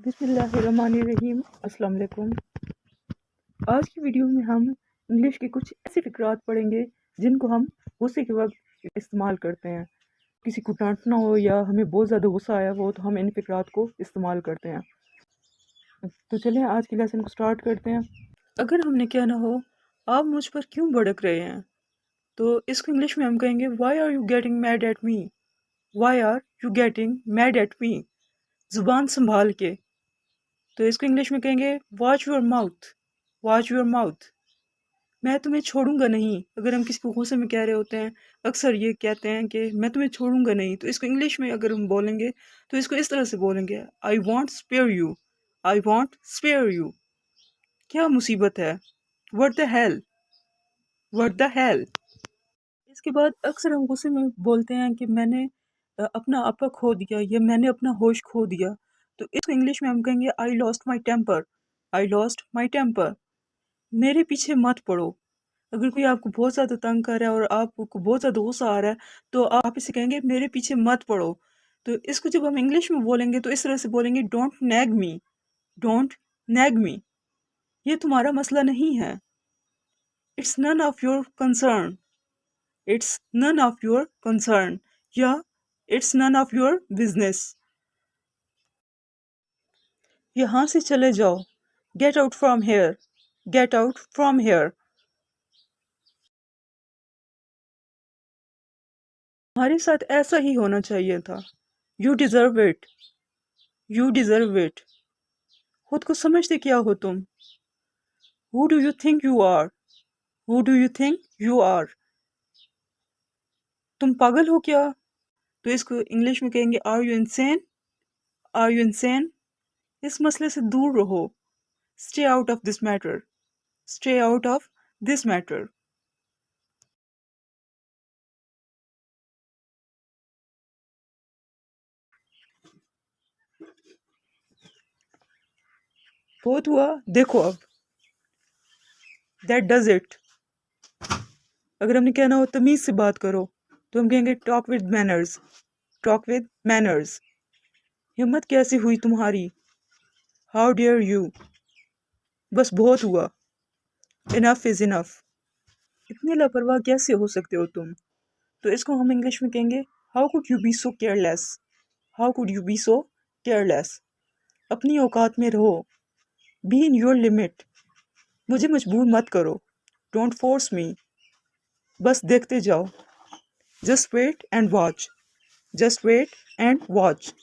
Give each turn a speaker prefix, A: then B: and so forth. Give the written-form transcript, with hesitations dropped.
A: बिस्मिल्लाहिर्रहमानिर्रहीम। अस्सलाम वालेकुम। आज की वीडियो में हम इंग्लिश के कुछ ऐसे फ़िक्रात पढ़ेंगे जिनको हम गुस्से के वक्त इस्तेमाल करते हैं। किसी को डांटना हो या हमें बहुत ज़्यादा गुस्सा आया हो तो हम इन फ़िक्रात को इस्तेमाल करते हैं। तो चलें आज के लेसन को स्टार्ट करते हैं। अगर हमने कहना हो आप मुझ पर क्यों भड़क रहे हैं, तो इसको इंग्लिश में हम कहेंगे why are you getting mad at me. Why are you getting mad at me. ज़ुबान संभाल के। तो इसको इंग्लिश में कहेंगे watch your mouth. Watch your mouth. मैं तुम्हें छोड़ूंगा नहीं। अगर हम किसी को गुस्से में कह रहे होते हैं, अक्सर ये कहते हैं कि मैं तुम्हें छोड़ूंगा नहीं, तो इसको इंग्लिश में अगर हम बोलेंगे तो इसको इस तरह से बोलेंगे I won't spare you. I won't spare you. क्या मुसीबत है। What the hell. What the hell. इसके बाद अक्सर हम गुस्से में बोलते हैं कि मैंने अपना आपा खो दिया या मैंने अपना होश खो दिया, तो इसको इंग्लिश में हम कहेंगे I lost my temper. I lost my temper. मेरे पीछे मत पड़ो। अगर कोई आपको बहुत ज़्यादा तंग कर रहा है और आपको बहुत ज़्यादा गुस्सा आ रहा है, तो आप इसे कहेंगे मेरे पीछे मत पड़ो। तो इसको जब हम इंग्लिश में बोलेंगे तो इस तरह से बोलेंगे don't nag me. Don't nag me. ये तुम्हारा मसला नहीं है। It's none of your concern. It's none of your concern या it's none of your business. यहाँ से चले जाओ। Get out from here. Get out from here. हमारे साथ ऐसा ही होना चाहिए था। You deserve it. You deserve it. खुद को समझते क्या हो तुम। Who do you think you are. Who do you think you are. तुम पागल हो क्या। तो इसको इंग्लिश में कहेंगे are you insane. Are you insane. इस मसले से दूर रहो। Stay out of this matter. Stay out of this matter. बहुत हुआ, देखो अब। That does it. अगर हमने कहना हो तमीज से बात करो, तो हम कहेंगे talk with manners. Talk with manners. हिम्मत कैसी हुई तुम्हारी। How dare you. बस बहुत हुआ। Enough is enough. इतने लापरवाह कैसे हो सकते हो तुम। तो इसको हम इंग्लिश में कहेंगे how could you be so careless. How could you be so careless. अपनी औकात में रहो। Be in your limit. मुझे मजबूर मत करो। Don't force me. बस देखते जाओ। Just wait and watch. Just wait and watch.